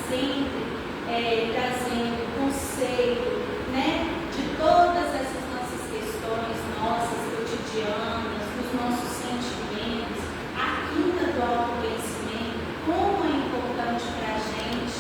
sempre trazendo conselho, né, de todas essas nossas questões, nossas cotidianas, dos nossos sentimentos, a quinta do autoconhecimento, como é importante para a gente,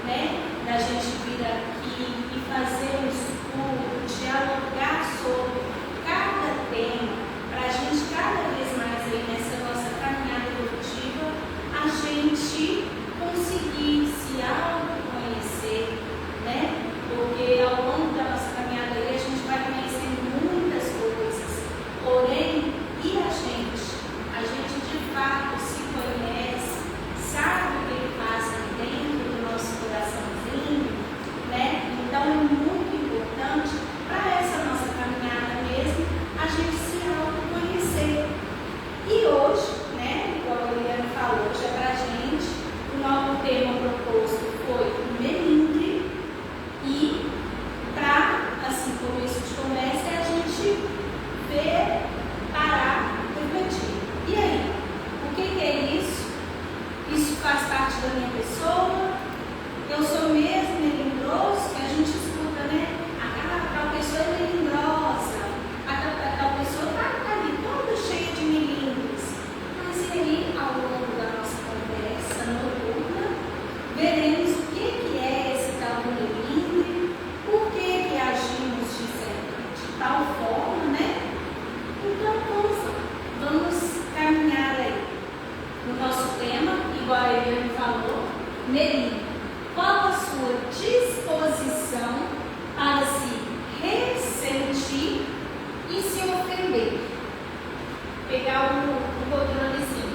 né, da gente vir aqui e fazer um estudo, dialogar sobre cada tema, para a gente cada vez mais aí nessa nossa caminhada evolutiva, a gente conseguir se autoconhecer, né? Porque ao longo da nossa caminhada aí a gente vai conhecendo muitas coisas, porém, e a gente de fato se conhece, sabe o que passa dentro do nosso coraçãozinho, né? Então é muito importante para essa nossa caminhada mesmo, a gente se autoconhecer. E hoje, né, igual a Eliana falou, hoje é para a gente, o novo tema proposto foi o melindre, e para, assim, como isso de conversa, é a gente ver, parar, refletir. E aí, o que é isso? Isso faz parte da minha pessoa? Eu sou mesmo melindroso? Que a gente escuta, né? Tal pessoa é melindrosa, tal pessoa está ali toda cheia de melindres. Mas e aí, ao longo da nossa conversa noturna, veremos o que é esse tal do melindre, por que agimos de tal forma, né? Então vamos caminhar aí no nosso tema, igual a Eliane falou, melindre. Qual a sua disposição para se ressentir e se ofender? Pegar o controlezinho.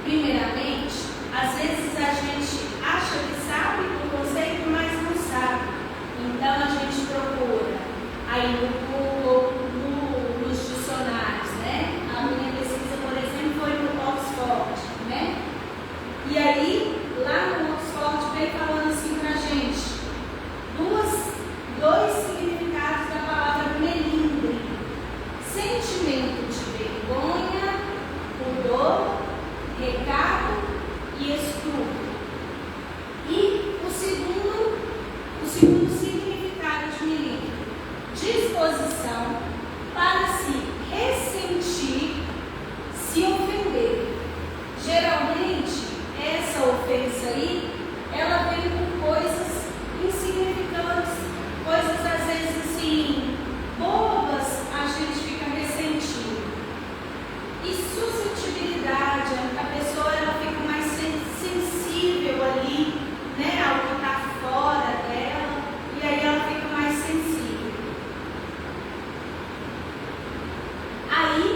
Primeiramente, às vezes a gente acha que sabe o conceito, mas não sabe. Então a gente procura aí no Google, nos dicionários, né? A minha pesquisa, por exemplo, foi no Oxford, né? E aí, lá no Oxford, vem falando assim pra gente, dois significados da palavra melindre: sentimento de vergonha, pudor, recado e estupro. E o segundo significado de melindre: disposição para se ressentir, se ofender. Geralmente, essa ofensa aí, ela vem por coisas insignificantes, coisas às vezes assim, bobas, a gente fica ressentido. E suscetibilidade, a pessoa ela fica mais sensível ali, né, ao que está fora dela, e aí ela fica mais sensível. Aí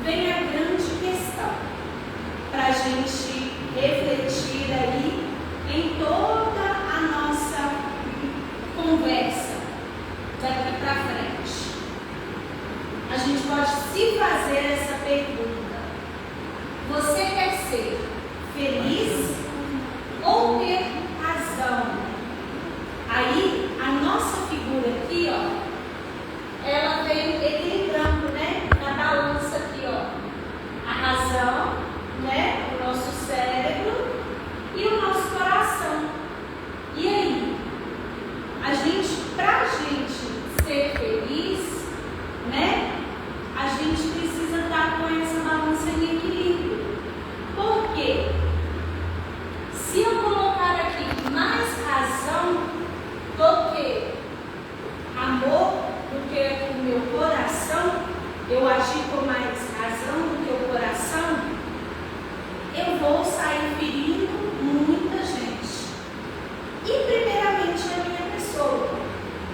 vem a grande questão, para a gente refletir aí em toda a nossa conversa daqui para frente. A gente pode se fazer essa pergunta: você quer ser feliz ou ter razão? Aí a nossa figura aqui, ó, ela vem equilibrando, né, na balança aqui, ó, a razão, né, o nosso cérebro e o nosso coração. E aí, pra gente ser feliz, né, a gente precisa estar com essa balança em equilíbrio. Por quê? Se eu colocar aqui mais razão do que amor, do que o meu coração, eu agir com mais razão do que o coração, eu vou sair ferindo muita gente. E primeiramente a minha pessoa,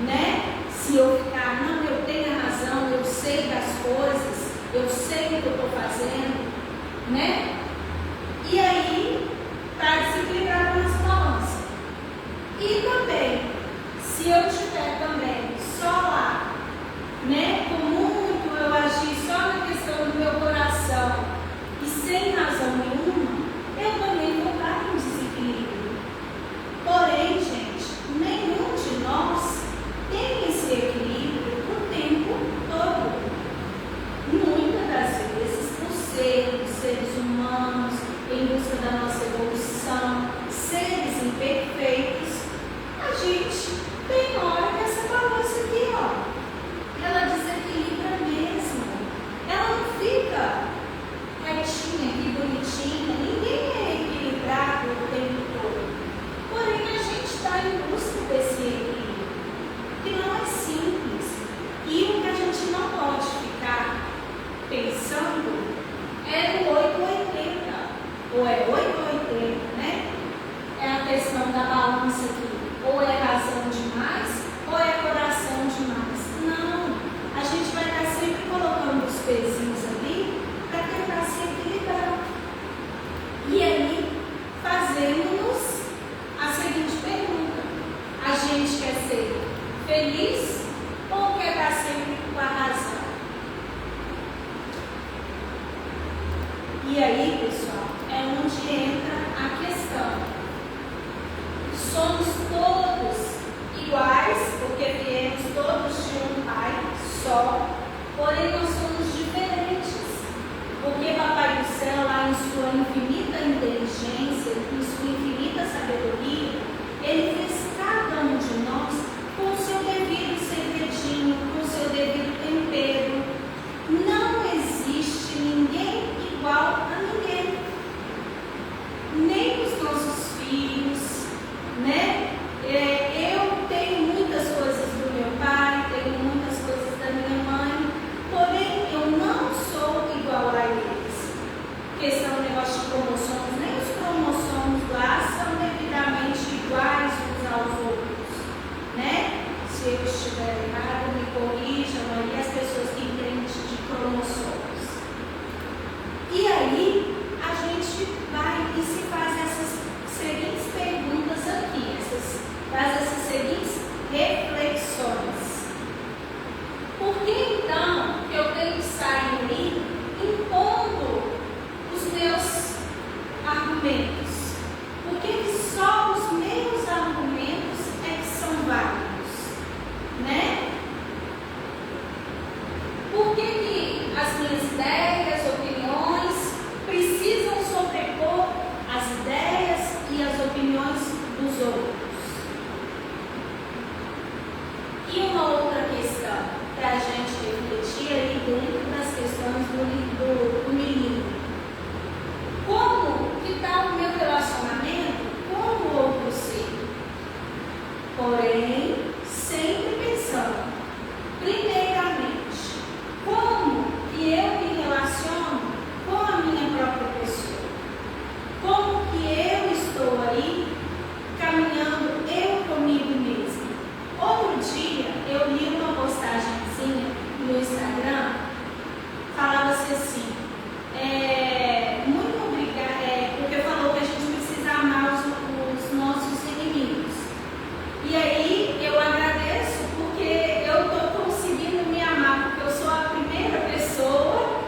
né? Se eu ficar, não, eu tenho a razão, eu sei das coisas, eu sei o que eu estou fazendo, né? E aí, para desequilibrar a nossa balança. E também, se eu tiver também só lá, né? Com muito eu agir só na questão do meu coração e sem razão nenhuma, busca da nossa evolução, seres imperfeitos, a gente tem hora que essa balança aqui, ó, ela desequilibra mesmo. Ela não fica retinha aqui, bonitinha. Ninguém é equilibrado o tempo todo. Porém, a gente está em busca desse equilíbrio, que não é simples. E o que a gente não pode ficar pensando é no 880. Ou é 880, né? É a questão da balança aqui. Ou é razão demais, ou é coração demais. Não. A gente vai estar sempre colocando os pezinhos ali para tentar se equilibrar. E aí, fazemos-nos a seguinte pergunta: a gente quer ser feliz ou quer estar sempre com a razão? E aí, pessoal, é onde entra a questão. Somos todos iguais, porque viemos todos de um Pai só, porém nós somos diferentes, porque Papai do Céu, lá em sua infinita inteligência, em sua infinita sabedoria, Ele fez cada um de nós com o seu devido segredinho, com o seu devido tempero. Não existe ninguém igual a ninguém, nem os nossos filhos, né? Eu tenho muitas coisas do meu pai, tenho muitas coisas da minha mãe, porém eu não sou igual a eles. Questão do negócio de cromossomos, nem os cromossomos lá são devidamente iguais uns aos outros, né? Se eu estiver errado, me corrijam aí as pessoas que entendem de cromossomos. E aí a gente vai e se faz essas seguintes perguntas aqui, faz essas seguintes reflexões. Por que então eu tenho que estar em mim impondo os meus argumentos? Por que só os meus argumentos é que são válidos, né? Por que as minhas ideias, opiniões precisam sobrepor as ideias e as opiniões dos outros? E uma outra questão para a gente refletir aí dentro das questões do menino. Como que está o meu relacionamento com o outro ser? Porém, sempre pensando, primeiramente, como que eu me relaciono com a minha própria pessoa? Como que eu estou aí caminhando eu comigo mesma? Outro dia eu li uma postagenzinha no Instagram, falava-se assim, muito obrigada, porque falou que a gente precisa amar os nossos inimigos. E aí eu agradeço porque eu estou conseguindo me amar, porque eu sou a primeira pessoa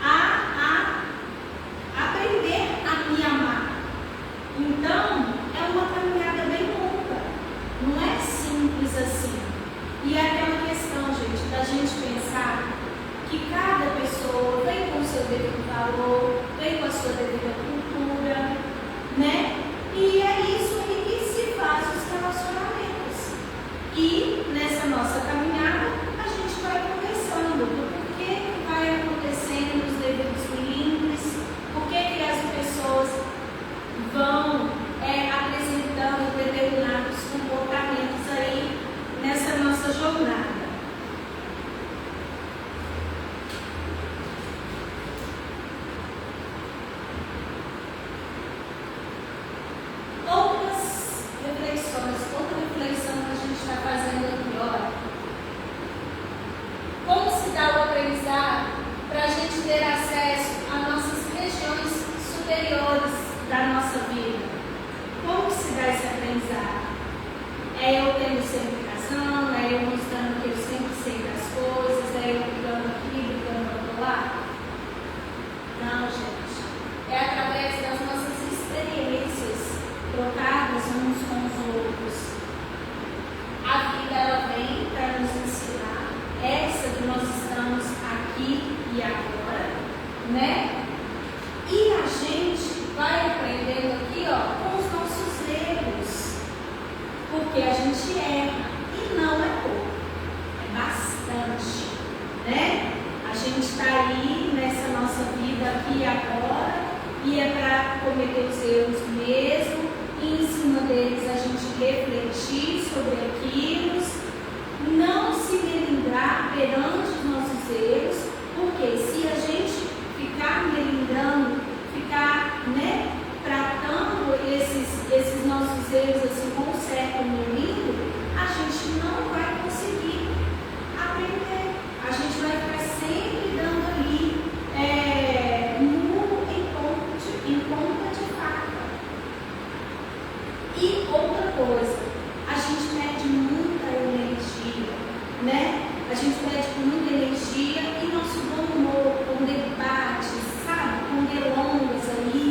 a aprender a me amar. Então, é uma caminhada bem longa, não é simples assim. E é aquela questão, gente, da gente pensar que cada pessoa vem com o seu devido valor, vem com a sua devida cultura, né? E é isso aí que se faz os relacionamentos. E nessa nossa caminhada, a gente vai conversando do porquê que vai acontecendo os devidos milímetros, porquê que as pessoas vão apresentando determinados comportamentos aí nessa nossa jornada. Outra reflexão que a gente está fazendo aqui, olha. Como se dá o aprendizado para a gente ter acesso às nossas regiões superiores da nossa vida? Como se dá esse aprendizado? É eu tendo sempre razão? É eu mostrando que eu sempre sei das coisas? É eu brigando aqui, brigando lá? Não, gente. É através das nossas experiências trocadas uns com os outros. A vida ela vem para nos ensinar essa que nós estamos aqui e agora, né? E a gente vai aprender erros mesmo, e em cima deles a gente refletir sobre aquilo, não se melindrar perante os nossos erros, porque se a gente ficar melindrando, ficar, tratando esses nossos erros assim com um certo melindro, a gente não vai conseguir aprender. A gente vai ficar sempre dando ali em ponta de faca. E outra coisa, a gente perde muita energia, A gente perde muita energia e nosso bom humor, com debates, sabe? Com delongas ali,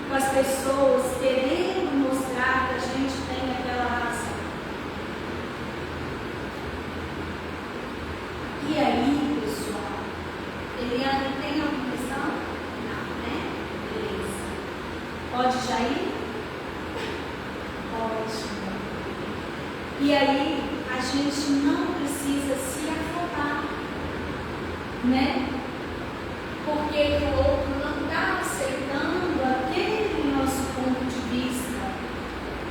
com as pessoas querendo mostrar que a gente tem aquela razão. E aí, pessoal, Eliana, tem alguma questão? Não, né? Beleza. Pode já ir? Ótimo. E aí, a gente não precisa se afobar, Porque o outro não está aceitando aquele nosso ponto de vista.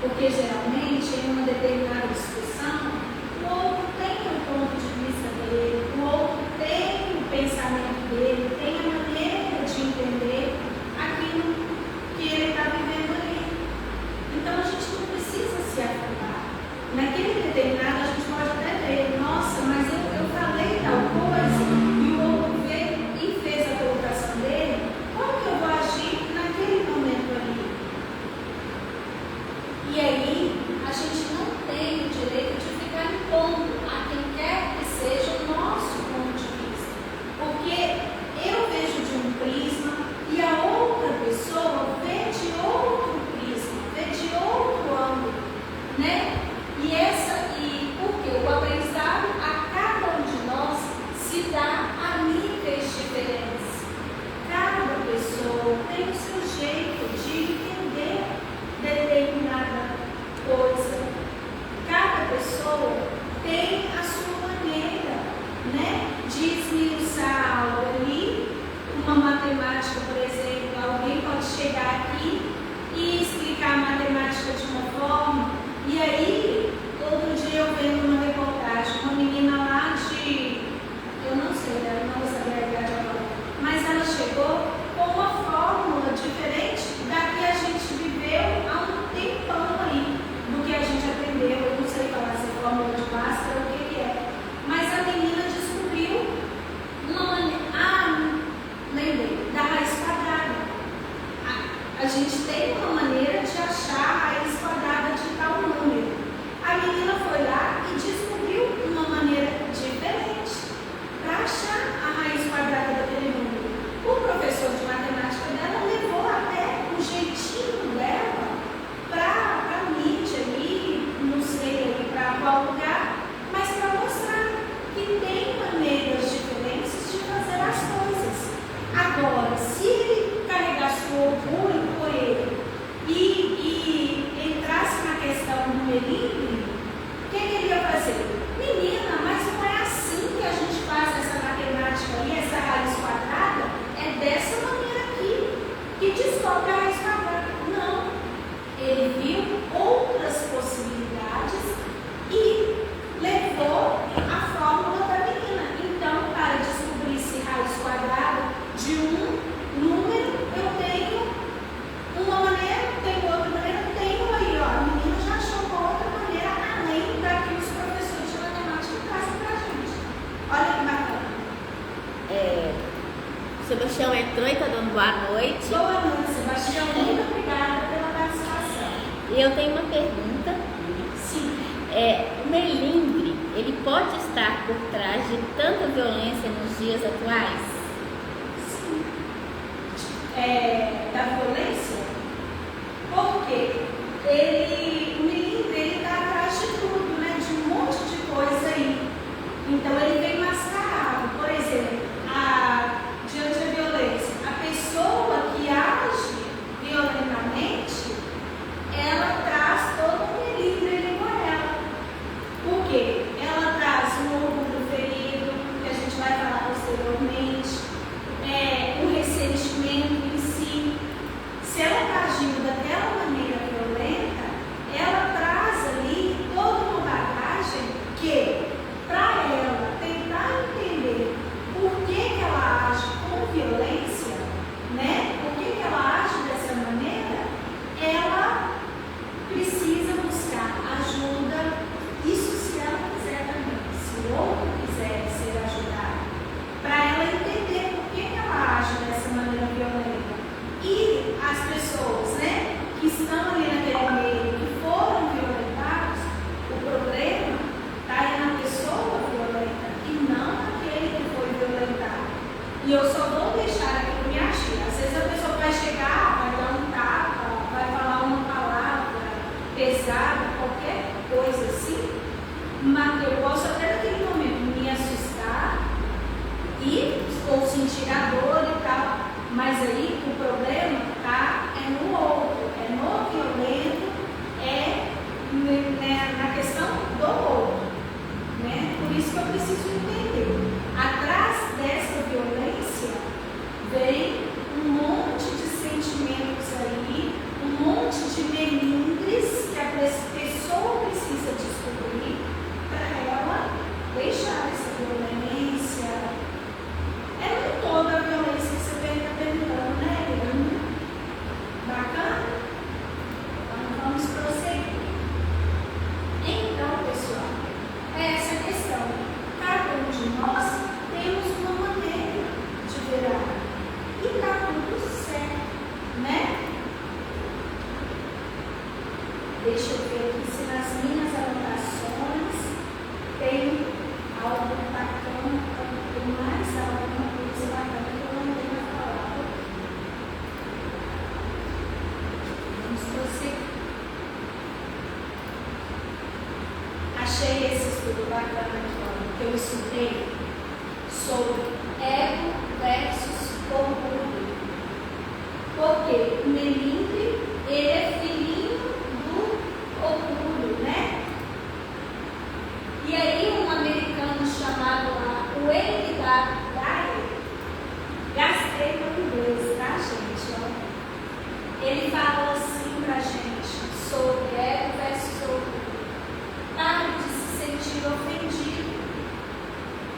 Porque geralmente, em uma determinada discussão, o outro tem o ponto de vista dele, o outro tem o pensamento dele, tem a maneira de entender aquilo que ele está vivendo ali. Então a gente não precisa se afobar. Naquele determinado a gente pode até ver, nossa, mas eu falei tal coisa e o outro veio e fez a colocação dele, como que eu vou agir naquele momento ali? E aí a gente não tem o direito de ficar impondo a quem quer que seja o nosso ponto de vista, porque eu vejo de um prisma e a outra pessoa vê de outro prisma, vê de outro ângulo, E porque o aprendizado a cada um de nós se dá a níveis diferentes. Cada pessoa tem o seu jeito de entender determinada coisa. Cada pessoa tem a sua maneira, de esmiuçar algo ali. Uma matemática, por exemplo, alguém pode chegar aqui e explicar a matemática de uma forma, e aí, outro dia eu vendo uma reportagem, uma menina lá eu não sei, eu não vou saber a idade agora, mas ela chegou com uma fórmula diferente da que a gente viveu há um tempão aí, do que a gente aprendeu. Eu não sei falar se é fórmula de Bhaskara ou o que é, mas a menina descobriu uma maneira, lembrei, da raiz quadrada. A gente tem uma maneira de achar a raiz quadrada de tal número. A menina foi lá e descobriu uma maneira diferente para achar a raiz quadrada daquele número. O professor de matemática dela levou até o jeitinho dela para a mídia ali, não sei para qual lugar, mas para mostrar que tem maneiras diferentes de fazer as coisas. Agora, se ele carregasse o orgulho por ele e entrasse na questão do melindre, o que ele ia fazer? Menina, mas não é assim que a gente faz essa matemática aí, essa raiz quadrada? É dessa maneira aqui, que descobre a raiz quadrada. Não. Ele viu outras possibilidades e levou a fórmula da menina. Então, para descobrir se raiz quadrada de um número, eu tenho uma maneira, tenho outra maneira, tenho aí, ó. A menina já achou uma outra maneira, além da que os professores de matemática trazem pra gente. Olha que bacana. Sebastião entrou e está dando boa noite. Boa noite, Sebastião. Muito obrigada pela participação. E eu tenho uma pergunta. Sim. O melindre, ele pode estar por trás de tanta violência nos dias atuais? Sim. Da violência? Porque o melindre está atrás de tudo, de um monte de coisa aí. Então ele vem mascarado. Por exemplo, diante da violência, a pessoa que age violentamente, ela traz todo um melindre ali com ela. Por quê? Ela traz um orgulho ferido, que a gente vai falar posteriormente, o ressentimento em si. Se ela está agindo daquela Deixa eu ver aqui se nas minhas anotações tem algo bacana, tem mais alguma coisa bacana que eu não tenho falado. Vamos prosseguir. Achei esse estudo bacana aqui, que eu estudei sobre ego versus orgulho. Porque o melindre, ele é filhinho do orgulho, né? E aí um americano chamado lá, Wayne Dyer, gastei no inglês, tá, gente? Ó. Ele falou assim pra gente sobre ego versus orgulho. Pare de se sentir ofendido.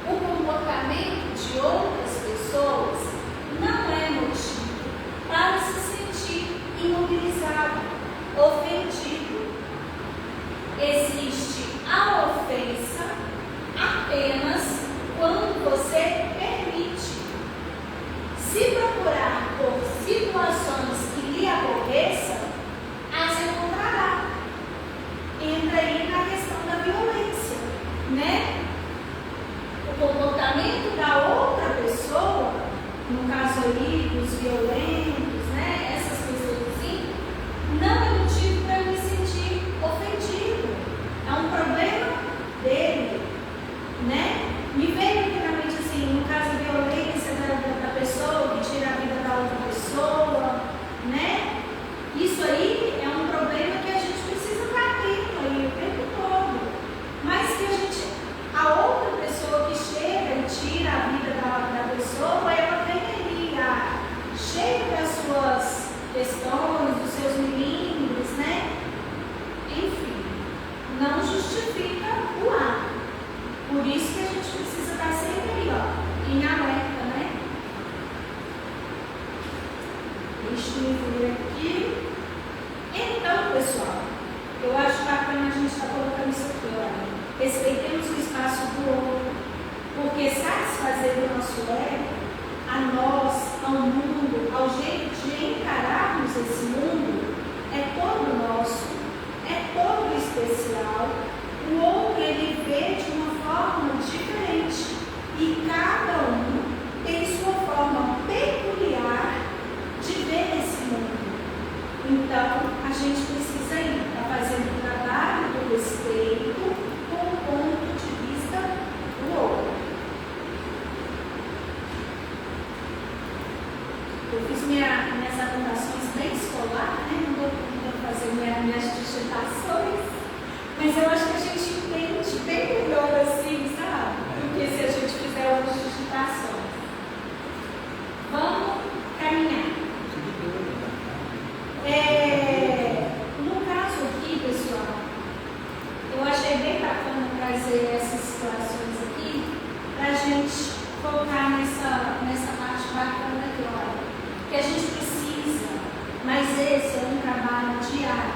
O comportamento de outras pessoas não é motivo para se sentir imobilizado, ofendido. Existe a ofensa apenas quando você permite. Se procurar por situações que lhe aborreçam, as encontrará. Entra aí na questão da violência, né? O comportamento da outra pessoa, no caso aí dos violentos, né? Essas pessoas assim, não é motivo para eu me sentir ofendido. É um problema dele, né? Me veio aqui na mente assim, no caso da violência da pessoa que tira a vida da outra pessoa, né? Isso aí é um problema que a gente precisa estar atento aí o tempo todo. Mas que a outra pessoa que chega e tira a vida da pessoa, ela vem ali, cheia das suas questões, dos seus milímetros, né? Enfim, não justifica o ato. Por isso que a gente precisa estar sempre aí, ó, em alerta, né? Deixa eu ver aqui. Então, pessoal, eu acho bacana a gente estar colocando isso aqui, olha. Respeitemos o espaço do outro, porque satisfazer o nosso ego, a nós, ao mundo, ao jeito de encararmos esse mundo, é todo nosso, é todo especial. O outro ele vê de uma forma diferente e cada um tem sua forma peculiar de ver esse mundo. Então, a gente precisa ir para fazer um trabalho do respeito com o ponto de vista do outro. Eu fiz minhas anotações bem escolar, né? Não vou fazer minhas digitações, mas eu acho que a gente entende bem melhor assim, sabe? Do que se a gente fizer outras digitações. Vamos caminhar. No caso aqui, pessoal, eu achei bem bacana trazer essas situações aqui para a gente focar nessa parte bacana aqui, olha, que a gente precisa, mas esse é um trabalho diário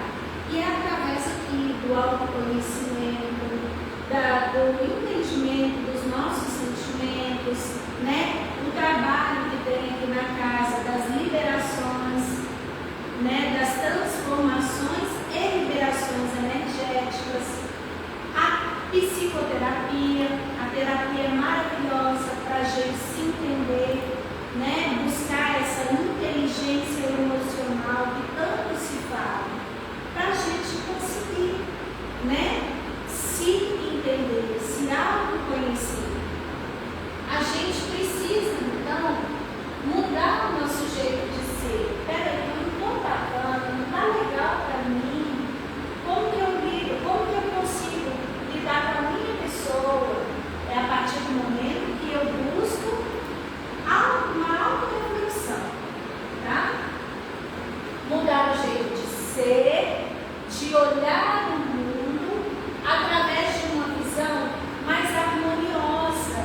e é através aqui do autoconhecimento, do entendimento dos nossos sentimentos, né? O trabalho que tem aqui na casa das liberações, né, das transformações e liberações energéticas, a psicoterapia, a terapia maravilhosa para a gente se entender, né, buscar essa inteligência emocional que tanto se fala, para a gente conseguir, né, se entender, se autoconhecer. A gente precisa, então, mudar o nosso jeito de ser. Peraí, eu não estou bacana, não está legal para mim. Como que eu lido? Como que eu consigo lidar com a minha pessoa? É a partir do momento que eu busco uma auto-reflexão, tá? Mudar o jeito de ser, de olhar o mundo através de uma visão mais harmoniosa.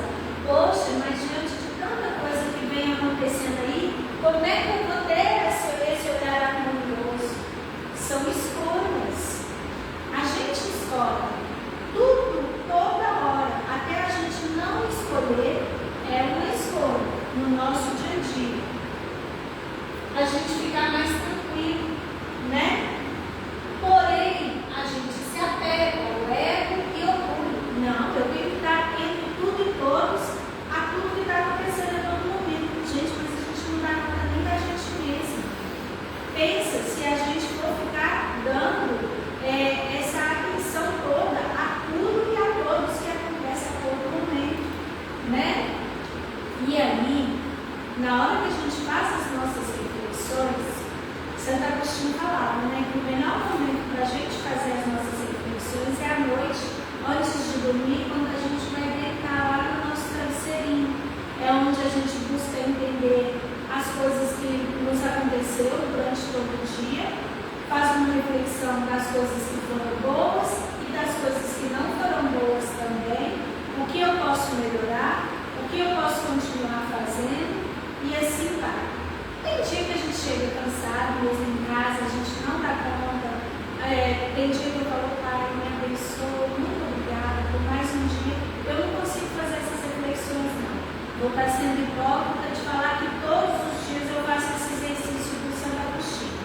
Poxa, mas diante de tanta coisa que vem acontecendo aí, como é que eu vou ter esse olhar harmonioso? São escolhas. A gente escolhe tudo, toda hora. Até a gente não escolher, é uma escolha no nosso dia a dia. A gente ficar mais tranquilo, né? Porém, reflexão das coisas que foram boas e das coisas que não foram boas também, o que eu posso melhorar, o que eu posso continuar fazendo, e assim vai. Tem dia que a gente chega cansado, mesmo em casa, a gente não dá conta. Tem dia que eu falo, Pai, me abençoe, muito obrigada por mais um dia. Eu não consigo fazer essas reflexões, não. Vou estar sendo hipócrita de falar que todos os dias eu faço esse exercício do Santo Agostinho.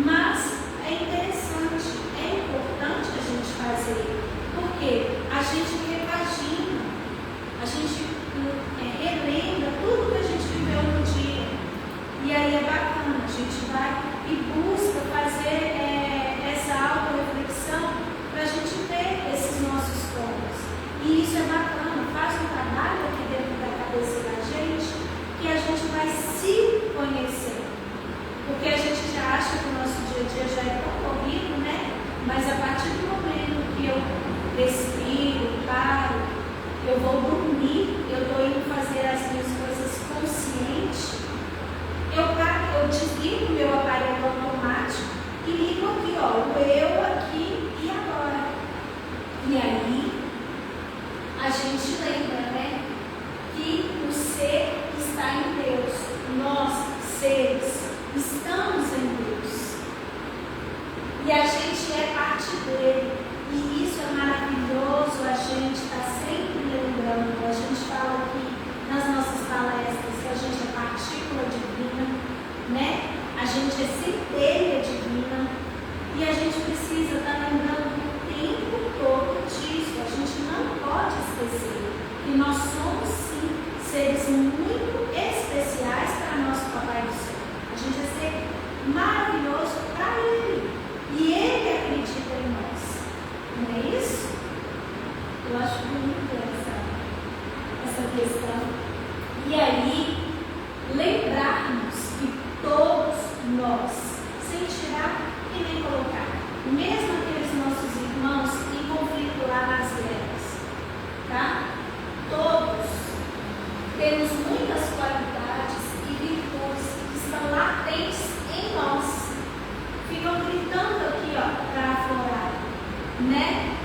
Mas é interessante, é importante a gente fazer, porque a gente repagina, a gente relembra tudo que a gente viveu no dia. E aí é bacana, a gente vai e busca fazer essa auto-reflexão para a gente ter esses nossos pontos. E isso é bacana, faz um trabalho aqui dentro da cabeça da gente, que a gente vai se conhecer. Porque a gente já acha que o nosso dia a dia já é tão corrido, né? Mas a partir do momento que eu respiro, paro, eu vou dormir, eu estou indo fazer as minhas coisas consciente, eu desligo o meu aparelho automático e ligo aqui, ó, o eu aqui e agora. E aí, a gente lembra, né, que o ser está em Deus. Nós, seres, estamos em Deus. E a gente é parte dele. E isso é maravilhoso, a gente está sempre lembrando. A gente fala aqui nas nossas palestras que a gente é partícula divina, né? A gente é centelha divina. E a gente precisa estar lembrando o tempo todo disso. A gente não pode esquecer que nós somos, sim, seres muito especiais para nosso Papai do Céu. A gente é ser maravilhoso para Ele. E Ele acredita em nós. Não é isso? Eu acho bonito essa questão. E aí, lembrarmos que todos nós, sem tirar e nem colocar, mesmo aqueles nossos irmãos em conflito lá nas guerras, tá? Todos temos muitas qualidades e virtudes que estão latentes em nós. Ficam gritando aqui, ó, para aflorar, né?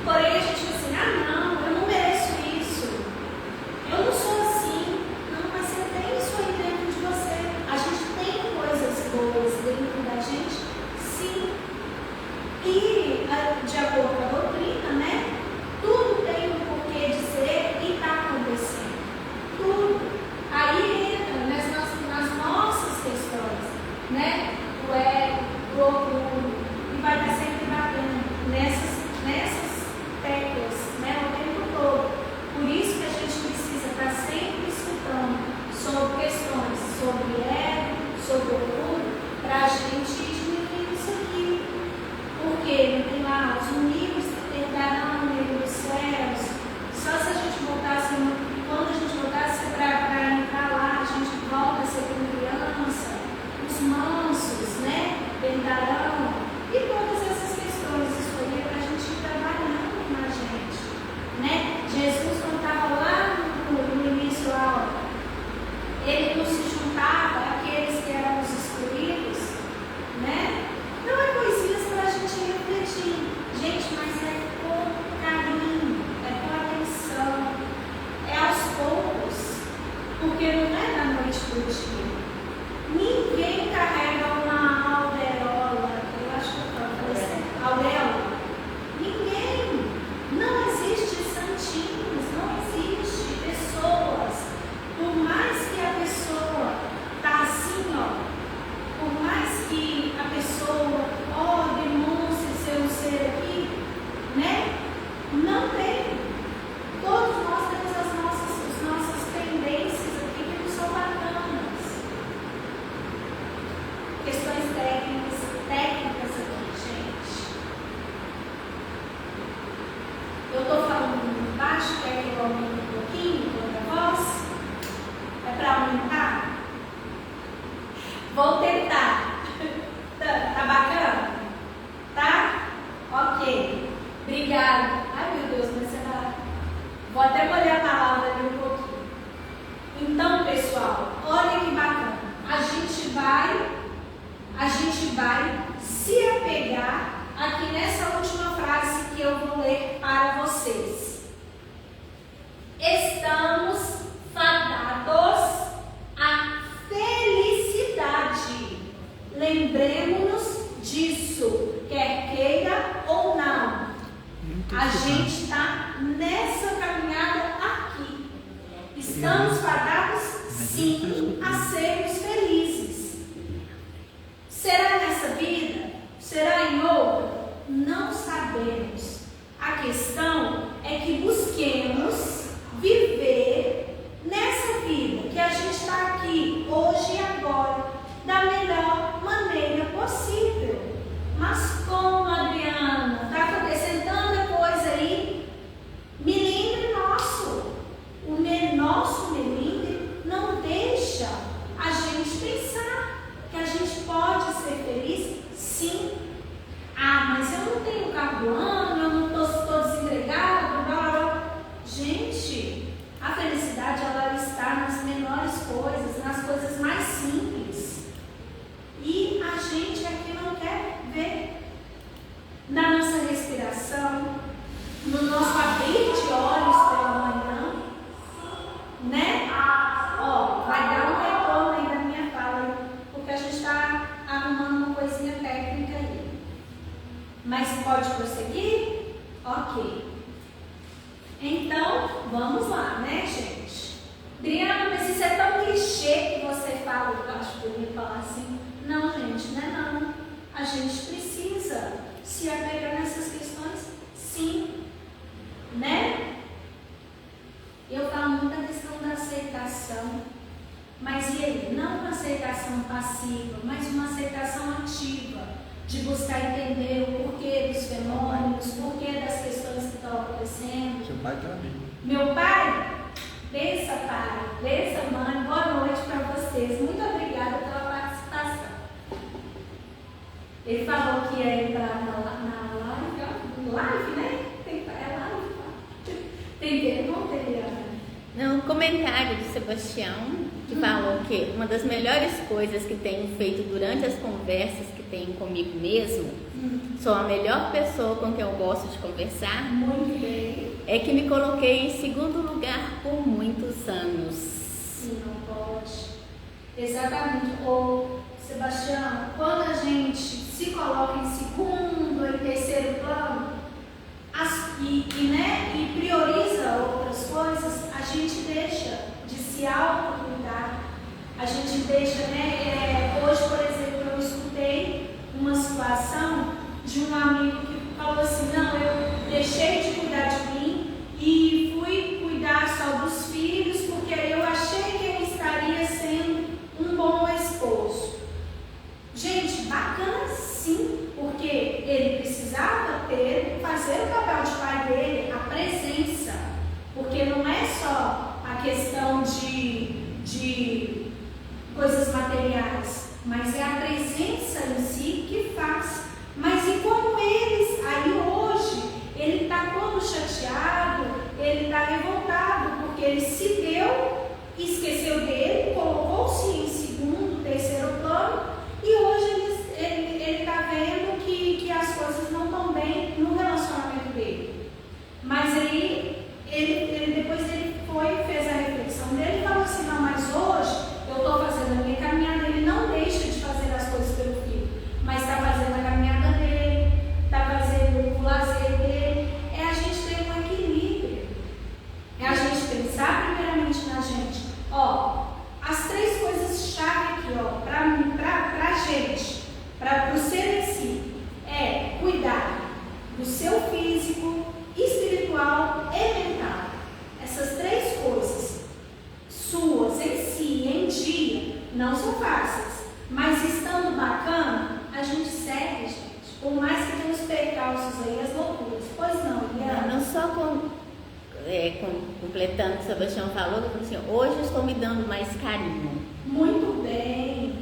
Porém, a gente diz assim, não, eu não mereço isso. Eu não sou assim. Não, mas você tem isso aí dentro de você. A gente tem coisas boas dentro da gente, sim. E, de acordo com a doutrina, né? Tudo tem um porquê de ser e está acontecendo. Tudo. Aí entra nas nossas questões, né? O ego, o orgulho, e vai estar sempre batendo nessas teclas, né? O tempo todo. Por isso que a gente precisa estar sempre escutando sobre questões, sobre ego, sobre orgulho, para a gente diminuir isso aqui. Porque tem lá os inimigos que herdarão no meio dos céus. Só se a gente voltasse, quando a gente voltasse para entrar lá, a gente volta a ser como criança. Os mansos, né? Herdarão. E todas essas vai se apegar aqui nessa última frase que eu vou ler para vocês. Estamos fadados à felicidade. Lembremos-nos disso, quer queira ou não. A gente está nessa caminhada aqui. Estamos fadados, sim, a sermos felizes. Será nessa vida? Será em outra? Não sabemos. A questão é que busquemos viver nessa vida que a gente está aqui, hoje e agora, da melhor maneira possível. Mas como, Adriana, está acontecendo tanta coisa aí? Milindre nosso. O nosso milindre não deixa a gente pensar que a gente pode ser feliz, sim. Ah, mas eu não tenho carro do ano, eu não estou desempregado, blá, blá, blá. Gente, a felicidade ela está nas menores coisas, nas coisas mais simples. E a gente aqui não quer ver. Na nossa respiração, no nosso abrir de olhos pela manhã, né? Ó, vai dar um retorno aí da minha fala, porque a gente está arrumando uma coisinha técnica aí. Mas pode prosseguir? Ok. Então, vamos lá, né, gente? Adriana, mas isso é tão clichê que você fala, eu acho bonito falar assim. Não, gente, não é não. A gente precisa se apegar nessas questões, sim. Né? Eu falo muito da questão da aceitação. Mas e aí? Não uma aceitação passiva, mas uma aceitação ativa. De buscar entender o porquê dos fenômenos, o porquê das questões que estão acontecendo. Seu pai tem um amigo. Meu pai, benção pai, benção mãe, boa noite para vocês. Muito obrigada pela participação. Ele falou que ia entrar na live, né? É live, tá? Tem pergunta, Eliana? Não, um comentário do Sebastião, que falou que uma das melhores coisas que tenho feito durante as conversas que tenho comigo mesmo, sou a melhor pessoa com quem eu gosto de conversar. Muito bem. É que me coloquei em segundo lugar por muitos anos. Sim, não pode. Exatamente. Ô, Sebastião, quando a gente se coloca em segundo e terceiro plano e prioriza outras coisas, a gente deixa de se autocuidar. A gente deixa, né? Hoje, por exemplo, eu escutei uma situação de um amigo que falou assim: não, eu deixei de cuidar de mim e fui cuidar só dos filhos porque eu achei que eu estaria sendo um bom esposo. Gente, bacana sim, porque ele precisava fazer o papel de pai dele, a presença, porque não é só a questão de coisas materiais, mas é a presença em si que faz. Mas e como aí hoje, ele está todo chateado, ele está revoltado, porque ele se deu, esqueceu dele, colocou-se em segundo, terceiro plano, e hoje ele está vendo que as coisas não estão bem no relacionamento dele. Mas aí, depois ele fez a reflexão dele e falou assim: não, mas hoje eu estou fazendo a minha caminhada. Ele não deixa de fazer as coisas pelo filho, mas está fazendo a caminhada dele, está fazendo o lazer dele. É a gente ter um equilíbrio, é a gente pensar primeiramente na gente. Ó, as três coisas chave aqui, ó, para a gente, para o ser em si, é cuidar do seu físico, espiritual e mental. Essas três coisas suas em si, em dia, não são fáceis, mas estando bacana, a gente segue, gente. Por mais que tenha os percalços aí, as loucuras. Pois não, Eliana? Não só completando o que o Sebastião falou, eu falei assim: hoje eu estou me dando mais carinho. Muito bem,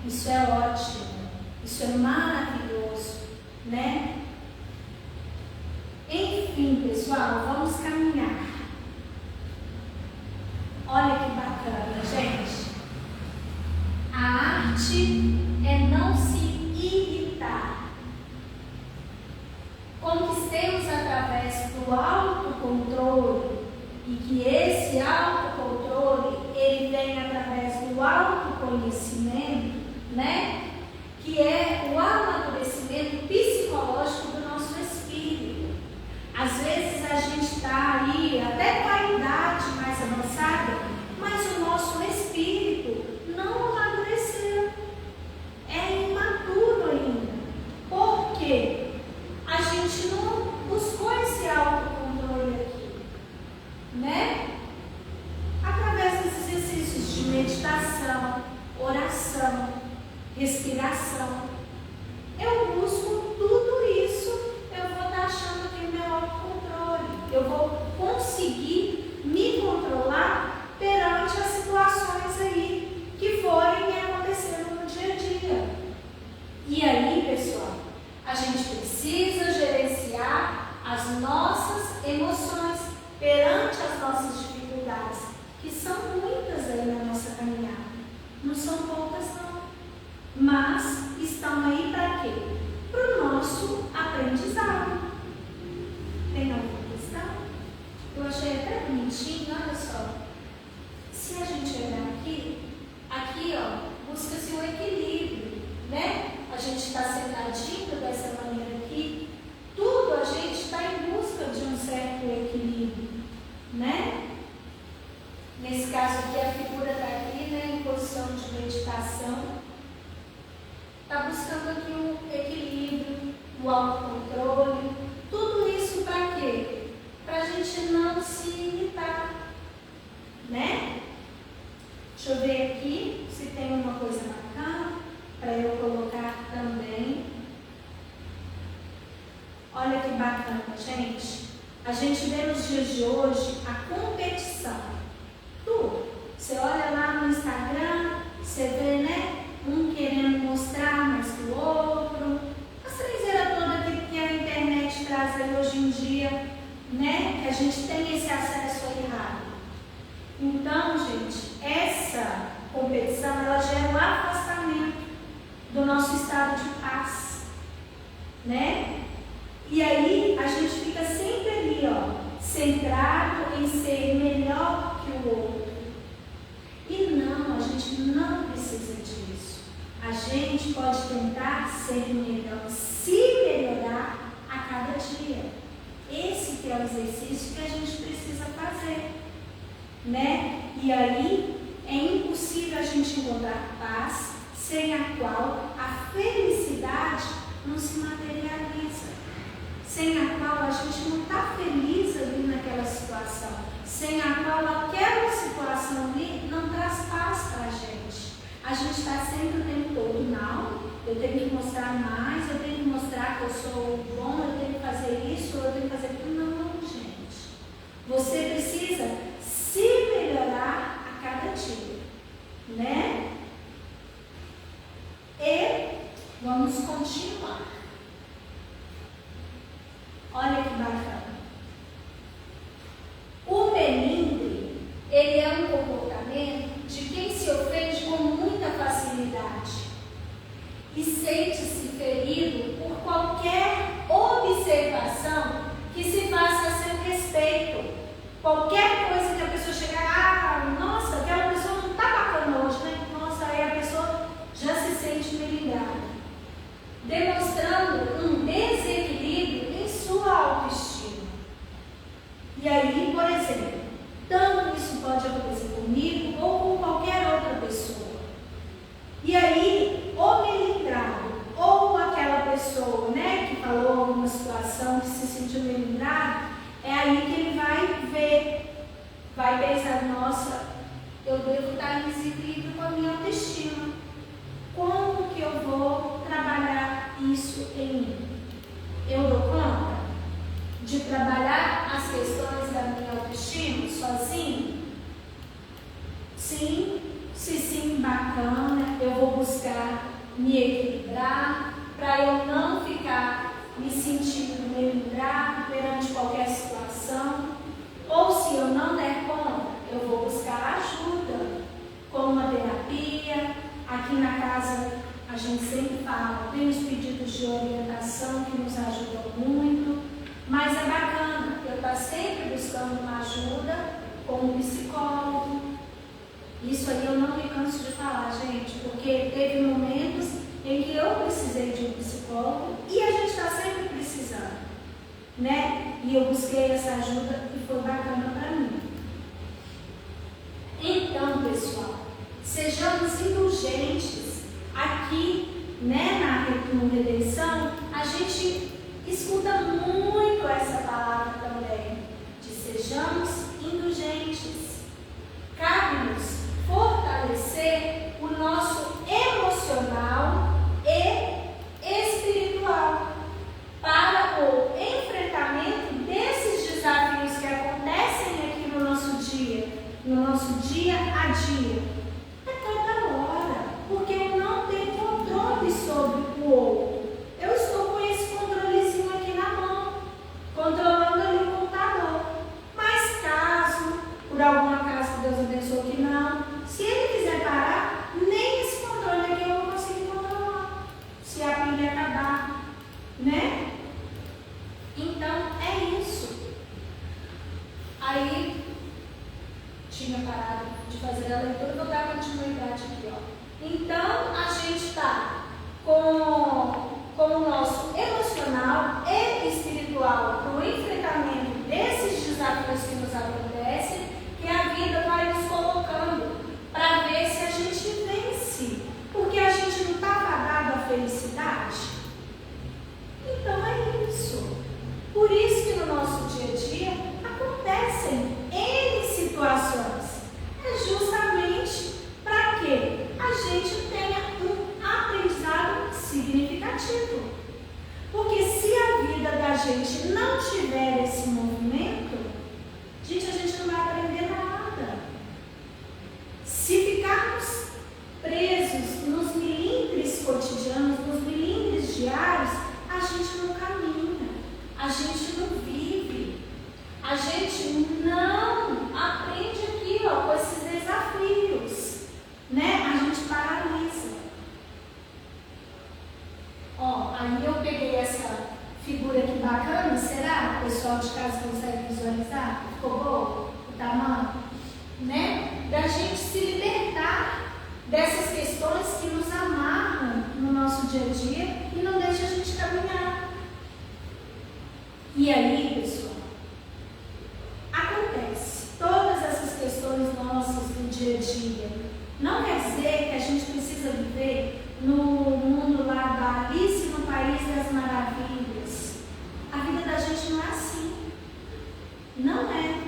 isso é ótimo, isso é maravilhoso, né? Enfim, pessoal, vamos caminhar. Olha que bacana, gente. A arte é não se pessoal? A gente precisa gerenciar as nossas emoções perante as nossas dificuldades, que são muitas aí na nossa caminhada. Não são poucas não, mas estão aí para quê? Para o nosso aprendizado. Tem alguma questão? Eu achei até bonitinho, olha só. Se a gente olhar aqui ó, busca-se o equilíbrio, né? A gente está sentadinho dessa maneira aqui, tudo a gente está em busca de um certo equilíbrio, né? Nesse caso aqui, a figura está aqui, né, em posição de meditação, está buscando aqui um equilíbrio, o autocontrole, tudo isso para quê? Para a gente não se irritar, né? Deixa eu ver aqui se tem uma coisa bacana para eu colocar também. Olha que bacana, gente. A gente vê nos dias de hoje a competição. Você olha lá no Instagram, você vê, né? Um querendo mostrar mais que o outro. A trezeira toda que a internet traz aí hoje em dia, né? Que a gente tem esse acesso aí rápido. Então, gente, essa competição, ela gera um afastamento do nosso estado de paz, né? E aí, a gente fica sempre ali, ó, centrado em ser melhor que o outro. E não, a gente não precisa disso. A gente pode tentar ser melhor, se melhorar a cada dia. Esse que é o exercício que a gente precisa fazer, né? E aí é impossível a gente encontrar paz sem a qual a felicidade não se materializa, sem a qual a gente não está feliz ali naquela situação, sem a qual aquela situação ali não traz paz para a gente. A gente está sempre o tempo todo, não, eu tenho que mostrar mais, eu tenho que mostrar que eu sou bom, eu tenho que fazer isso, eu tenho que fazer aquilo. Não, gente. Você precisa se melhorar a cada dia, né? E vamos continuar. Olha que bacana. O melindre, ele é um comportamento de quem se ofende com muita facilidade e sente-se ferido por qualquer observação que se faça a seu respeito. Qualquer coisa que a pessoa chegar, nossa, aquela pessoa não está bacana hoje, né? Nossa, aí a pessoa já se sente melindrada, demonstrando um desequilíbrio em sua autoestima. E aí, por exemplo, tanto isso pode acontecer comigo ou com qualquer outra pessoa. E aí, o melindrado, ou aquela pessoa, né, que falou alguma situação que se sentiu melindrado, é aí que ele vai ver, vai pensar, nossa, eu devo estar em desequilíbrio com a minha autoestima. Como que eu vou trabalhar isso em mim? Eu dou conta de trabalhar as questões da minha autoestima sozinho? Sim, se sim, bacana, eu vou buscar me equilibrar para eu não ficar me sentindo melindrado perante qualquer situação. Ou se eu não der conta, eu vou buscar ajuda, como uma terapia. Aqui na casa a gente sempre fala, tem os pedidos de orientação que nos ajudam muito, mas é bacana eu estar sempre buscando uma ajuda com um psicólogo. Isso aí eu não me canso de falar, gente, porque teve momentos em que eu precisei de um psicólogo e a gente está sempre precisando, né? E eu busquei essa ajuda e foi bacana para mim. Então, pessoal, sejamos indulgentes. Aqui, né, no Redenção, a gente escuta muito essa palavra também, de sejamos indulgentes. Cabe-nos fortalecer o nosso emocional e espiritual para o enfrentamento desses desafios que acontecem aqui no nosso dia a dia. É toda hora, porque eu não tenho controle sobre o outro. né? Então é isso. Aí tinha parado de fazer a leitura, vou dar continuidade aqui, ó. Então a gente está com o nosso emocional e espiritual para o enfrentamento desses desafios que nos acontecem, que a vida vai nos colocando para ver se a gente vence, porque a gente não está fadado à felicidade. Então é isso. Por isso que no nosso dia a dia acontecem N situações. É justamente para que a gente tenha um aprendizado significativo. Porque se a vida da gente não tiver esse movimento, gente, a gente não vai aprender nada. Se ficarmos presos nos milímetros cotidianos, nos milímetros diários, a gente não caminha, a gente não vive, a gente não aprende aqui, ó, com esses desafios, né? A gente paralisa. Ó, aí eu peguei essa figura aqui bacana, será? O pessoal de casa consegue visualizar? Ficou bom o tamanho? Né? Da gente se libertar dessas questões que nos amarram no nosso dia a dia e não deixam a gente caminhar. E aí, pessoal, acontece todas essas questões nossas do dia a dia. Não quer dizer que a gente precisa viver no mundo lá da Alice no País das Maravilhas. A vida da gente não é assim. Não é.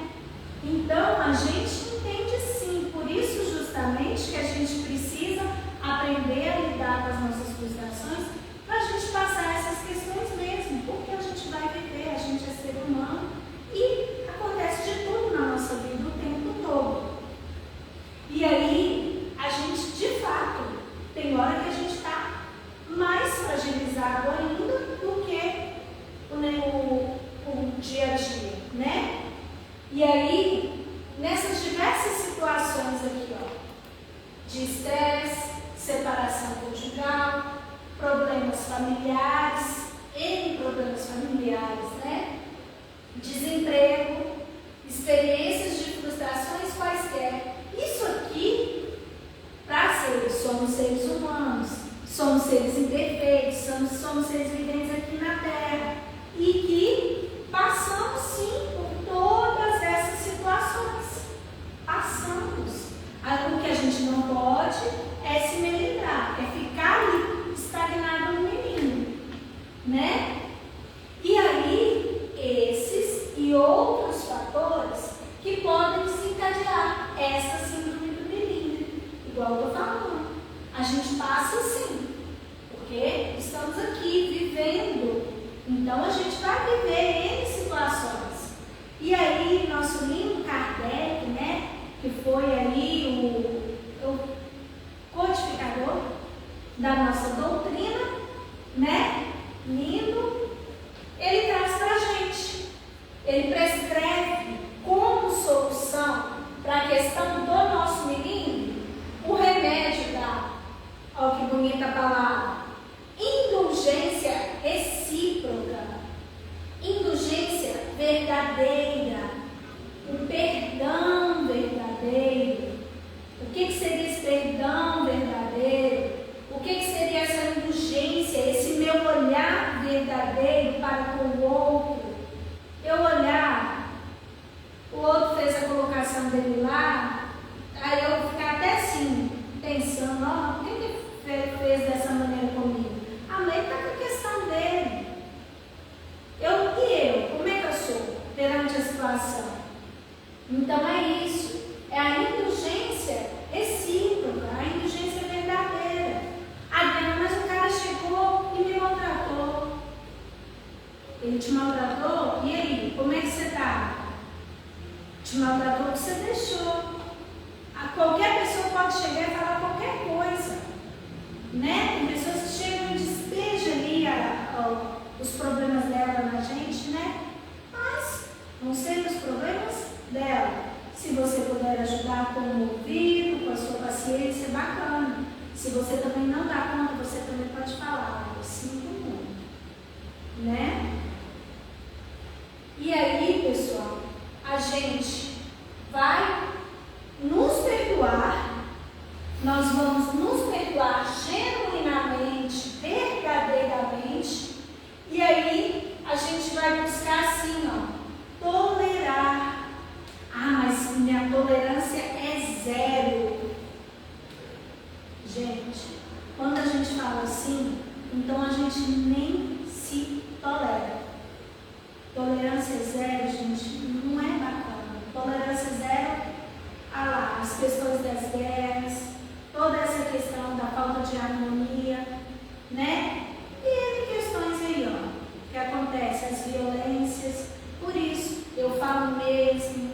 Então a gente entende sim. Por isso justamente que a gente precisa aprender a lidar com as nossas frustrações para a gente passar essas questões mesmo. Porque a gente vai viver, a gente é ser humano e acontece de tudo na nossa vida o tempo todo. E aí a gente de fato tem hora que a gente está mais fragilizado ainda do que o dia a dia, né? E aí, nessas diversas situações aqui, ó, de estresse, separação conjugal, problemas familiares, problemas familiares, né? Desemprego, experiências de frustrações quaisquer. Isso aqui, somos seres humanos, somos seres imperfeitos, somos seres viventes aqui na Terra e que passamos sim por todas essas situações. Passamos. O que a gente não pode é se melindrar, é ficar ali estagnado no menino, né? E aí, esses e outros fatores que podem desencadear essa síndrome do melindre, igual eu estou falando. A gente passa sim, porque estamos aqui vivendo, então a gente vai viver N situações. E aí, nosso lindo Kardec, né, que foi ali o codificador da nossa doutrina, né, lindo, ele traz para a gente, ele prescreve como solução para a questão do nosso menino o remédio da, olha que bonita palavra, indulgência recíproca, indulgência verdadeira, o perdão verdadeiro. O que seria esse perdão verdadeiro? O que seria essa indulgência, esse meu olhar verdadeiro para com o outro? Eu olhar, o outro fez a colocação dele lá, aí eu ficar até assim, pensando, ó, por que ele fez dessa maneira comigo? A lei está com a questão dele. Como é que eu sou perante a situação? Então é isso, é a indulgência recíproca, a indulgência verdadeira. Adriana, mas o cara chegou e me maltratou. Ele te maltratou? E aí, como é que você está? Te maltratou porque você deixou. Qualquer pessoa pode chegar e falar qualquer coisa, né? Tem pessoas que chegam e despejam ali os problemas dela na gente, né? Mas vão ser os problemas dela. Se você puder ajudar com o ouvido, com a sua paciência, bacana. Se você também não dá conta, você também pode falar, eu sinto muito. E aí, pessoal, a gente vai nos perdoar, nós vamos nos perdoar genuinamente, verdadeiramente, e aí a gente vai buscar assim, ó, tolerar. Ah, mas minha tolerância é zero. Gente, quando a gente fala assim, então a gente nem se tolera. Tolerância zero, gente, não é bacana. Tolerância zero, lá, as questões das guerras, toda essa questão da falta de harmonia, né? E questões aí, ó, que acontecem, as violências. Por isso, eu falo mesmo,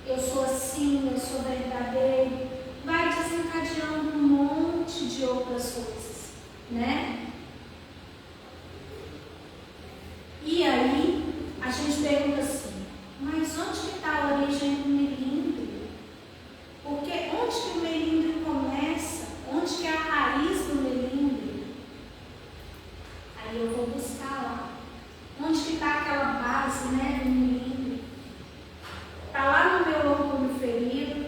eu sou assim, eu sou verdadeiro. Vai desencadeando um monte de outras coisas, né? E aí, a gente pergunta assim, mas onde que está a origem do melindre? Porque onde que o melindre começa? Onde que é a raiz do melindre? Aí eu vou buscar lá. Onde que está aquela base, né, do melindre? Está lá no meu orgulho ferido,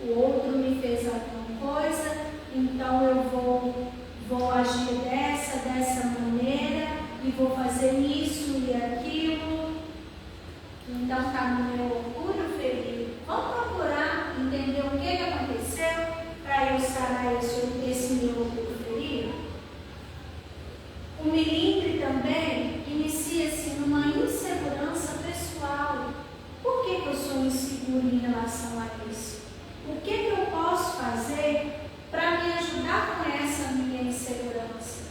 o outro me fez alguma coisa, então eu vou agir dessa maneira, e vou fazer isso e aquilo. Então está no meu orgulho ferido. Vamos procurar entender o que aconteceu para eu sarar esse meu orgulho ferido? O melindre também inicia-se numa insegurança pessoal. Por que eu sou inseguro em relação a isso? O que eu posso fazer para me ajudar com essa minha insegurança?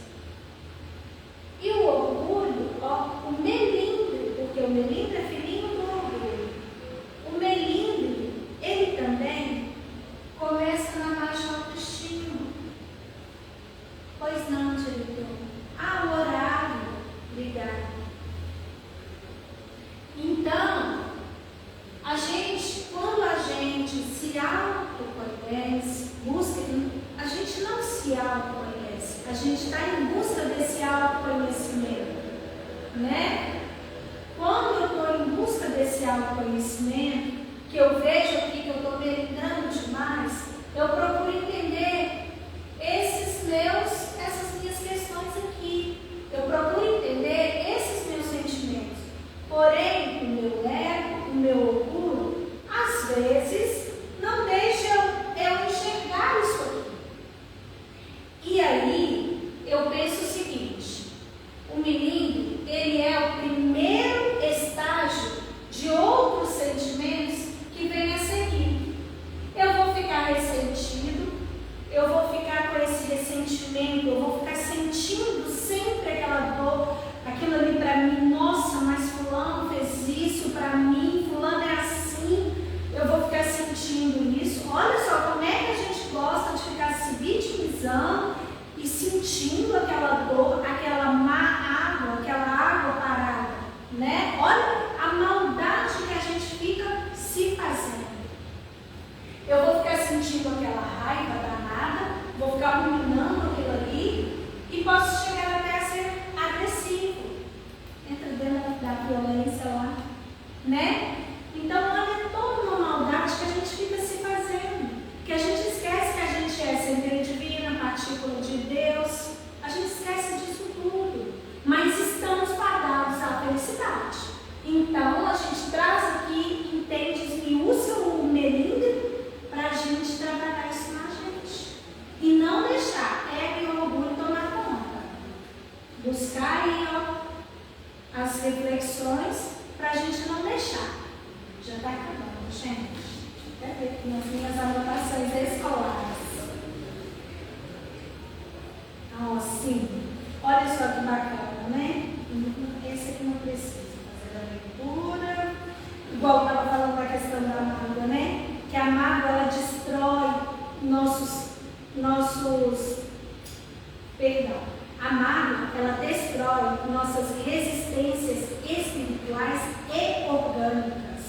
E o orgulho, ó, o melindre, porque o melindre é filhinho do orgulho. O melindre, ele também começa na baixa autoestima. Pois não, diretor? Ah, o horário, obrigada. Então, quando a gente se autoconhece, a gente não se autoconhece, a gente está em busca desse autoconhecimento, né? Quando eu estou em busca desse autoconhecimento, que eu vejo aqui que eu estou melindrando demais, eu procuro entender essas minhas questões aqui, eu procuro entender esses meus sentimentos. Porém, o meu ego, o meu orgulho, às vezes, não deixa eu enxergar isso aqui. E aí, eu penso o seguinte, o melindre, ele é o primeiro estágio de outros sentimentos que vem a seguir. Eu vou ficar ressentido, eu vou ficar com esse ressentimento, eu vou ficar sentindo sempre aquela dor, aquilo ali para mim, nossa, mas fulano fez isso para mim, fulano é assim, eu vou ficar sentindo isso. Olha só como é que a gente gosta de ficar se vitimizando e sentindo aquela dor, aquela má água, aquela água parada, né? Olha a maldade que a gente fica se fazendo. Eu vou ficar sentindo aquela raiva danada, vou ficar ruminando aquilo ali e posso chegar até a ser agressivo. Entra dentro da violência lá, né? Então, olha toda uma maldade que a gente fica se fazendo, que a gente esquece que a gente é centelha divina, partícula de Deus, a gente esquece disso tudo, mas estamos fadados à felicidade. Então, a gente traz aqui, entende e usa o melindre para a gente trabalhar isso na gente e não deixar ego e orgulho tomar conta. Buscar aí, ó, as reflexões para a gente não deixar. Já está acabando, gente. Deixa eu ver aqui nas minhas anotações escolares. Então, assim, olha só que bacana, né? Esse aqui não precisa fazer a leitura. Igual eu estava falando da questão da mágoa, né? Que a mágoa, ela destrói a mágoa, ela destrói nossas resistências espirituais e orgânicas.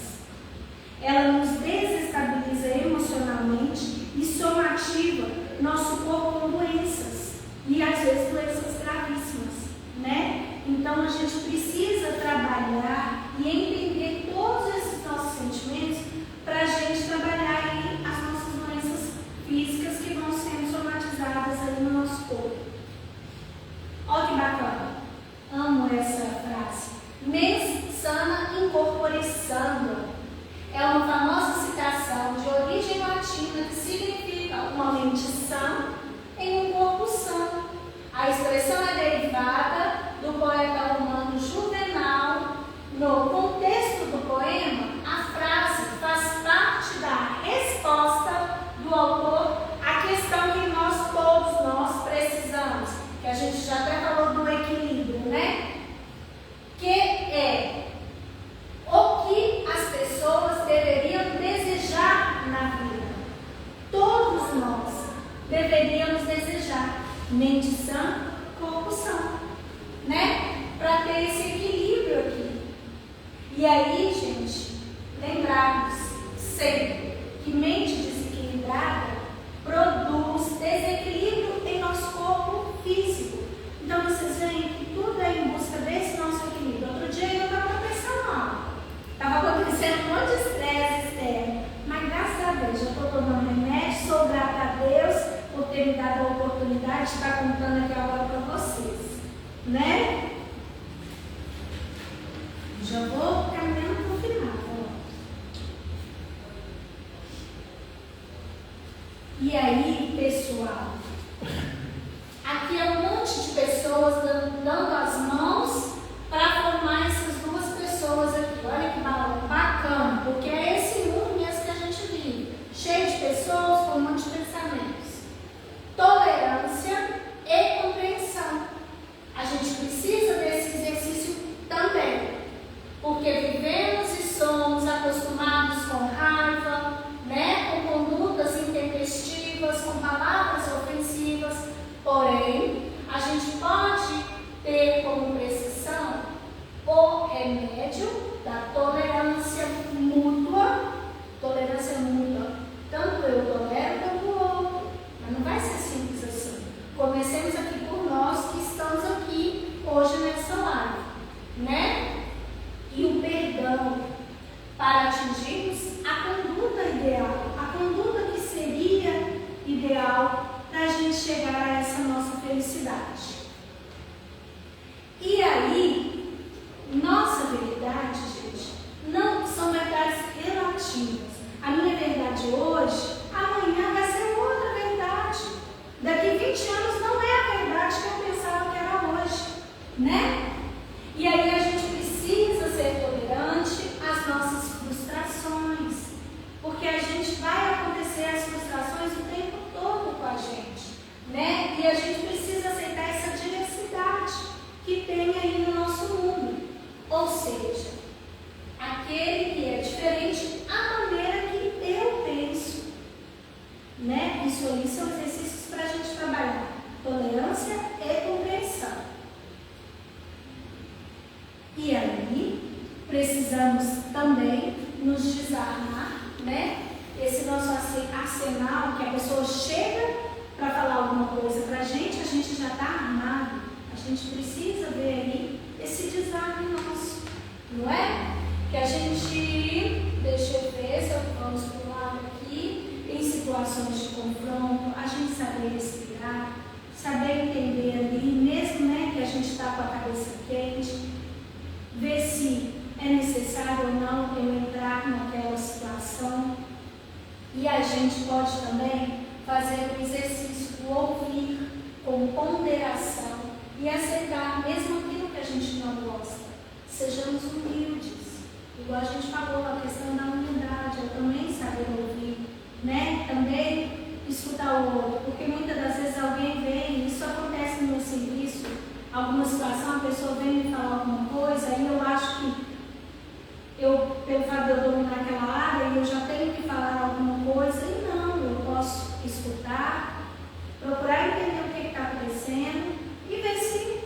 Ela nos desestabiliza emocionalmente e somativa nosso corpo com doenças, e às vezes doenças gravíssimas, né? Então a gente precisa trabalhar e entender todos esses nossos sentimentos para a gente trabalhar aí as nossas doenças físicas que vão sendo somatizadas aí no nosso corpo. Olha que bacana, amo essa frase. Mens sana in corpore sano. É uma famosa citação de origem latina que significa uma mente sã em um corpo são. A expressão é derivada do poeta romano Juvenal. No contexto do poema, a frase faz parte da resposta do autor à questão que todos nós precisamos, que a gente já até falou do equilíbrio, né? Que é o que as pessoas deveriam desejar na vida. Todos nós deveríamos desejar mente sã, corpo sã, né? Para ter esse equilíbrio aqui. E aí, gente, lembrarmos sempre que mente desequilibrada produz desequilíbrio em nosso corpo físico. Então vocês veem que tudo é em busca desse nosso equilíbrio. Outro dia eu estava pensando, estava acontecendo um monte de estresse externo, mas graças a Deus já estou tomando remédio, sou grata a Deus por ter me dado a oportunidade de estar contando aqui agora para vocês, né? Já vou caminhando para o final. E aí, pessoal, aqui é um monte de pessoas dando as mãos para formar essas duas pessoas aqui. Olha que bacana, porque é esse mundo mesmo que a gente vive, cheio de pessoas com um monte de pensamentos. Tolerância e compreensão. A gente precisa desse exercício também, porque vivemos e somos acostumados com raiva, né, com condutas intempestivas, com palavras ofensivas. Porém, a gente pode ter como precisão o remédio da tolerância mútua. Tolerância mútua, tanto eu tolero quanto o outro. Mas não vai ser simples assim. Comecemos aqui por nós que estamos aqui hoje nessa live, né? E o perdão para atingirmos a conduta ideal, a conduta que seria ideal para a gente chegar a essa nossa felicidade. E aí, nossa verdade, gente, não são verdades relativas. A minha verdade hoje, amanhã vai ser outra verdade. Daqui 20 anos não é a verdade que eu pensava que era hoje, né? E aí a gente precisa ser tolerante às nossas frustrações, porque a gente vai acontecer as frustrações o tempo todo com a gente, né? E a gente precisa aceitar essa diversidade que tem aí no nosso mundo. Ou seja, aquele que é diferente, a maneira que eu penso, né? Isso aí são exercícios para a gente trabalhar. Tolerância e compreensão. E aí, precisamos também nos desarmar, né? Esse nosso arsenal, que a pessoa chega para falar alguma coisa para a gente já está armado. A gente precisa ver aí esse desarme nosso, não é? Que a gente, deixa eu ver se vamos para o lado aqui, em situações de confronto, a gente saber respirar, saber entender ali, mesmo, né, que a gente está com a cabeça quente, ver se é necessário ou não eu entrar naquela situação. E a gente pode também fazer o exercício do ouvir com ponderação e aceitar mesmo aquilo que a gente não gosta. Sejamos humildes. Igual a gente falou a questão da humildade, eu também saber ouvir, né? Também escutar o outro, porque muitas das vezes alguém vem, isso acontece no meu serviço, alguma situação, a pessoa vem me falar alguma coisa, aí eu acho que pelo fato de eu dominar aquela área, eu já tenho que falar alguma coisa, e não, eu posso escutar, procurar entender o que está acontecendo e ver se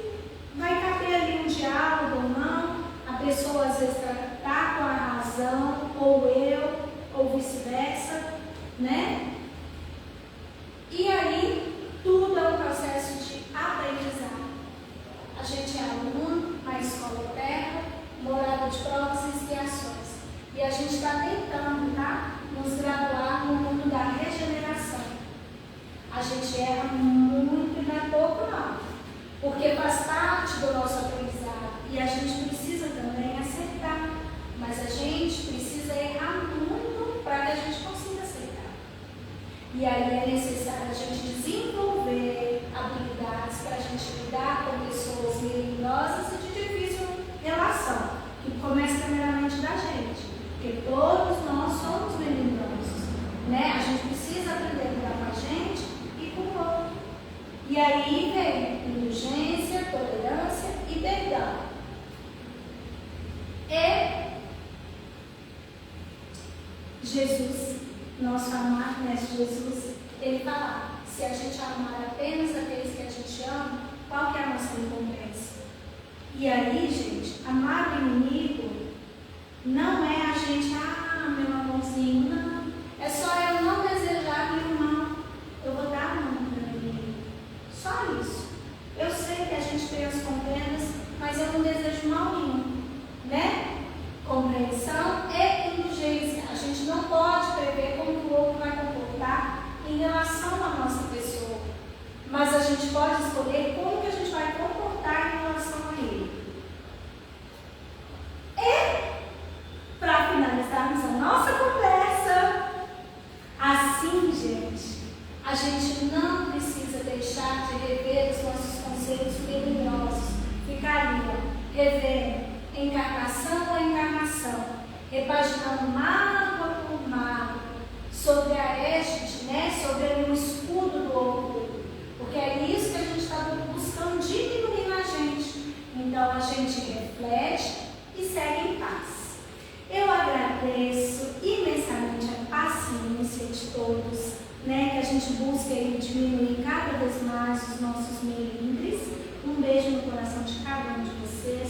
vai caber ali um diálogo ou não. A pessoa às vezes está com a razão, ou eu, ou vice-versa, né? E aí, tudo é um processo de aprendizado. A gente é aluno, está tentando, tá? Nos graduar no mundo da regeneração. A gente erra muito e não é pouco não, porque faz parte do nosso aprendizado e a gente precisa também acertar, mas a gente precisa errar muito para que a gente consiga acertar. E aí é necessário a gente desenvolver habilidades para a gente lidar com pessoas melindrosas e de difícil relação, que começa primeiramente da gente, porque todos nós somos melindrosos, né? A gente precisa aprender a lidar com a gente e com o outro. E aí vem indulgência, tolerância e perdão. E Jesus, nosso amado Mestre Jesus, ele fala, se a gente amar apenas aqueles que a gente ama, qual que é a nossa recompensa? E aí, gente, amar o inimigo não é a gente, meu amorzinho, não. É só eu não desejar meu mal. Eu vou dar a mão para o inimigo. Só isso. Eu sei que a gente tem as contendas, mas eu não desejo mal nenhum, né? Compreensão e indulgência. A gente não pode prever como o outro vai comportar em relação à nossa pessoa, mas a gente pode escolher como que a gente vai comportar em relação a ele. E, para finalizarmos a nossa conversa, assim, gente, a gente não precisa deixar de rever os nossos conceitos melindrosos, ficar ali, revendo encarnação a encarnação, repaginando mágoa por mágoa, sobre a égide, né? Sobre o escudo do orgulho, porque é isso que a gente está buscando diminuir na gente. Então a gente reflete e segue em paz. Eu agradeço imensamente a paciência de todos, né? Que a gente busque diminuir cada vez mais os nossos melindres. Um beijo no coração de cada um de vocês.